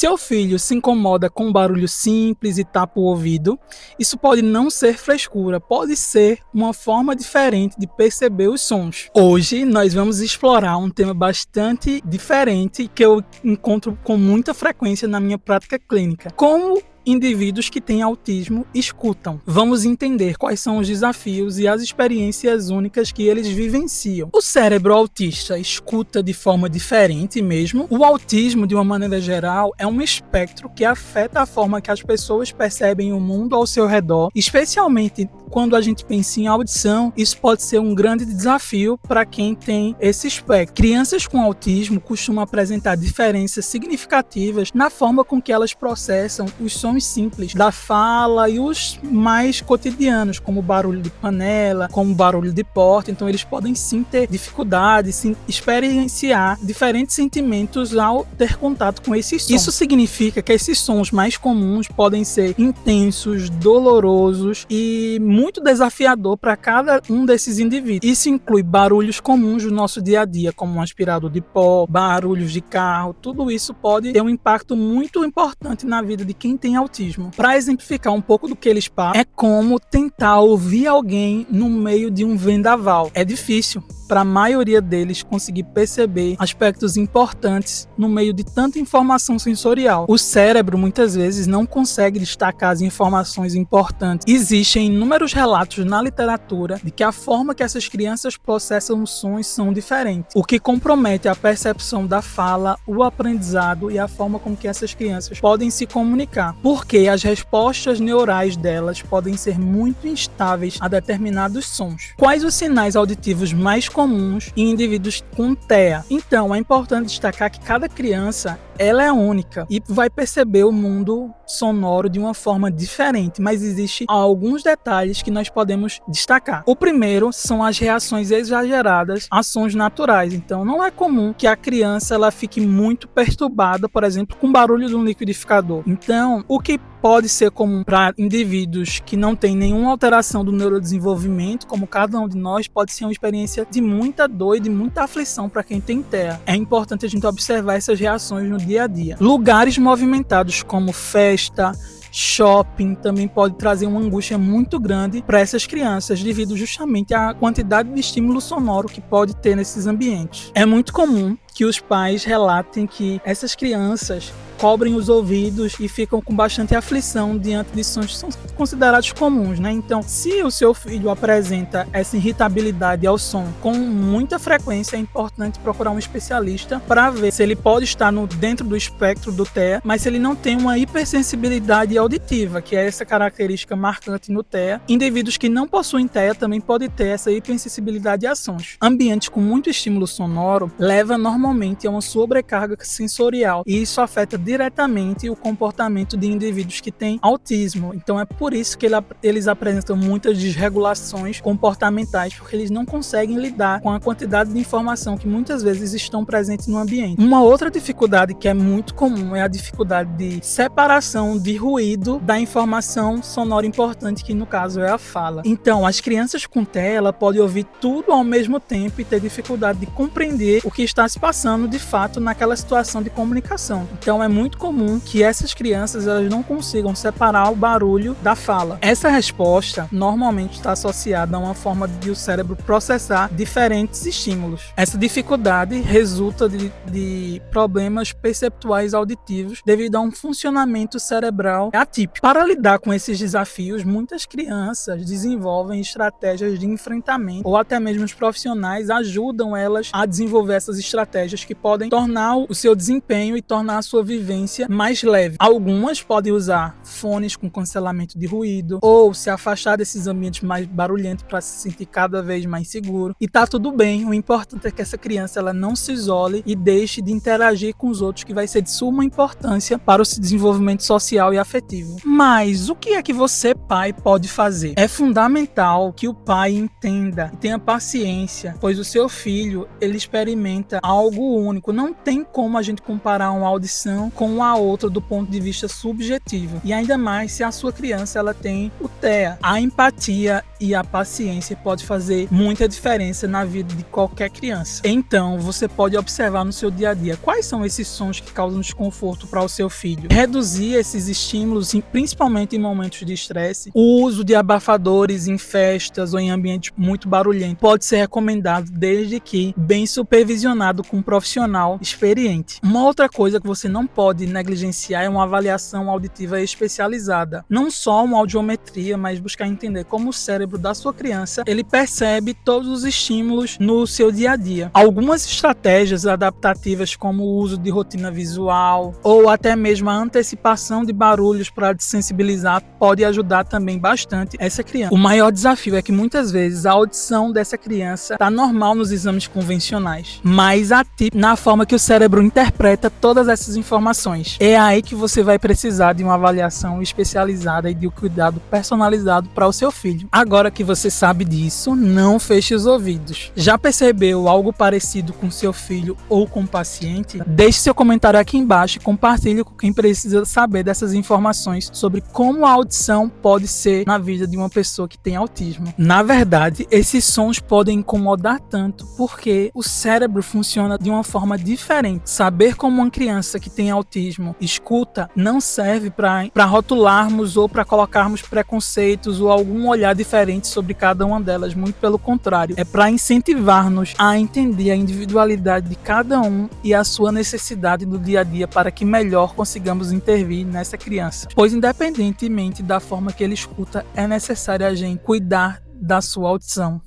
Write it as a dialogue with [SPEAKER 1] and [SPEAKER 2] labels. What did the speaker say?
[SPEAKER 1] Seu filho se incomoda com um barulho simples e tapa o ouvido, isso pode não ser frescura, pode ser uma forma diferente de perceber os sons. Hoje nós vamos explorar um tema bastante diferente que eu encontro com muita frequência na minha prática clínica. Como indivíduos que têm autismo escutam. Vamos entender quais são os desafios e as experiências únicas que eles vivenciam. O cérebro autista escuta de forma diferente mesmo. O autismo, de uma maneira geral, é um espectro que afeta a forma que as pessoas percebem o mundo ao seu redor, especialmente quando a gente pensa em audição. Isso pode ser um grande desafio para quem tem esse espectro. Crianças com autismo costumam apresentar diferenças significativas na forma com que elas processam os sons simples da fala e os mais cotidianos, como o barulho de panela, como o barulho de porta. Então eles podem sim ter dificuldade, sim experienciar diferentes sentimentos ao ter contato com esses sons. Isso significa que esses sons mais comuns podem ser intensos, dolorosos e muito desafiador para cada um desses indivíduos. Isso inclui barulhos comuns do nosso dia a dia, como um aspirador de pó, barulhos de carro. Tudo isso pode ter um impacto muito importante na vida de quem tem autismo. Para exemplificar um pouco do que eles passam, é como tentar ouvir alguém no meio de um vendaval. É difícil para a maioria deles conseguir perceber aspectos importantes no meio de tanta informação sensorial. O cérebro muitas vezes não consegue destacar as informações importantes. Existem inúmeros relatos na literatura de que a forma que essas crianças processam os sons são diferentes, o que compromete a percepção da fala, o aprendizado e a forma com que essas crianças podem se comunicar, porque as respostas neurais delas podem ser muito instáveis a determinados sons. Quais os sinais auditivos mais comuns em indivíduos com TEA? Então, é importante destacar que cada criança ela é única e vai perceber o mundo sonoro de uma forma diferente, mas existem alguns detalhes que nós podemos destacar. O primeiro são as reações exageradas a sons naturais. Então, não é comum que a criança ela fique muito perturbada, por exemplo, com o barulho de um liquidificador. Então, o que pode ser comum para indivíduos que não têm nenhuma alteração do neurodesenvolvimento, como cada um de nós, pode ser uma experiência de muita dor e de muita aflição para quem tem TEA. É importante a gente observar essas reações no dia a dia. Lugares movimentados como festa, shopping também pode trazer uma angústia muito grande para essas crianças devido justamente à quantidade de estímulo sonoro que pode ter nesses ambientes. É muito comum que os pais relatem que essas crianças cobrem os ouvidos e ficam com bastante aflição diante de sons que são considerados comuns, né? Então, se o seu filho apresenta essa irritabilidade ao som com muita frequência, é importante procurar um especialista para ver se ele pode estar dentro do espectro do TEA, mas se ele não tem uma hipersensibilidade auditiva, que é essa característica marcante no TEA. Indivíduos que não possuem TEA também podem ter essa hipersensibilidade a sons. Ambientes com muito estímulo sonoro leva normalmente a uma sobrecarga sensorial, e isso afeta diretamente o comportamento de indivíduos que têm autismo. Então é por isso que eles apresentam muitas desregulações comportamentais, porque eles não conseguem lidar com a quantidade de informação que muitas vezes estão presentes no ambiente. Uma outra dificuldade que é muito comum é a dificuldade de separação de ruído da informação sonora importante, que no caso é a fala. Então, as crianças com TEA, ela pode ouvir tudo ao mesmo tempo e ter dificuldade de compreender o que está se passando de fato naquela situação de comunicação. Então é muito comum que essas crianças elas não consigam separar o barulho da fala. Essa resposta normalmente está associada a uma forma de o cérebro processar diferentes estímulos. Essa dificuldade resulta de problemas perceptuais auditivos devido a um funcionamento cerebral atípico. Para lidar com esses desafios, muitas crianças desenvolvem estratégias de enfrentamento, ou até mesmo os profissionais ajudam elas a desenvolver essas estratégias que podem tornar o seu desempenho e tornar a sua vivência mais leve. Algumas podem usar fones com cancelamento de ruído ou se afastar desses ambientes mais barulhentos para se sentir cada vez mais seguro. E tá tudo bem, o importante é que essa criança ela não se isole e deixe de interagir com os outros, que vai ser de suma importância para o seu desenvolvimento social e afetivo. Mas o que é que você, pai, pode fazer? É fundamental que o pai entenda e tenha paciência, pois o seu filho ele experimenta algo único. Não tem como a gente comparar uma audição com a outra do ponto de vista subjetivo. E ainda mais se a sua criança ela tem o TEA. A empatia e a paciência pode fazer muita diferença na vida de qualquer criança. Então, você pode observar no seu dia a dia quais são esses sons que causam desconforto para o seu filho. Reduzir esses estímulos, principalmente em momentos de estresse. O uso de abafadores em festas ou em ambientes muito barulhentos pode ser recomendado desde que bem supervisionado com um profissional experiente. Uma outra coisa que você não pode negligenciar é uma avaliação auditiva especializada. Não só uma audiometria, mas buscar entender como o cérebro da sua criança ele percebe todos os estímulos no seu dia a dia. Algumas estratégias adaptativas, como o uso de rotina visual ou até mesmo a antecipação de barulhos para desensibilizar, pode ajudar também bastante essa criança. O maior desafio é que muitas vezes a audição dessa criança está normal nos exames convencionais, mas atípica na forma que o cérebro interpreta todas essas informações. É aí que você vai precisar de uma avaliação especializada e de um cuidado personalizado para o seu filho. Agora que você sabe disso, não feche os ouvidos. Já percebeu algo parecido com seu filho ou com o paciente? Deixe seu comentário aqui embaixo e compartilhe com quem precisa saber dessas informações sobre como a audição pode ser na vida de uma pessoa que tem autismo. Na verdade, esses sons podem incomodar tanto porque o cérebro funciona de uma forma diferente. Saber como uma criança que tem autismo escuta não serve para rotularmos ou para colocarmos preconceitos ou algum olhar diferente sobre cada uma delas. Muito pelo contrário, é para incentivar-nos a entender a individualidade de cada um e a sua necessidade no dia a dia para que melhor consigamos intervir nessa criança. Pois independentemente da forma que ele escuta, é necessário a gente cuidar da sua audição.